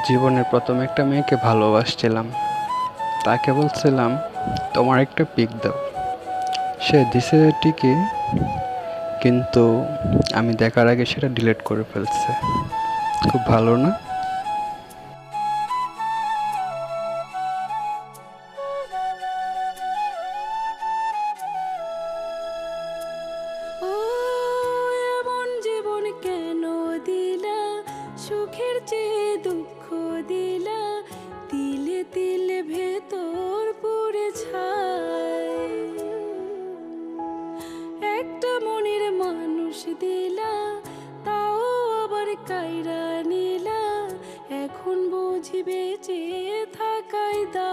জীবনের প্রথম একটা মেয়েকে ভালোবাসছিলাম। তাকে বলছিলাম তোমার একটা পিক দাও। সে দিছে ঠিকই, কিন্তু আমি দেখার আগে সেটা ডিলিট করে ফেলছে। খুব ভালো না? ও এমন জীবন কেন দিলা, সুখের চেয়ে দুঃখ দিলা, তিলে তিলে ভেতর পুড়ে ছাই। একটা মনের মানুষ দিলা, তাও আবার কাইরা নিলা, এখন বুঝি বেঁচে থাকাই দা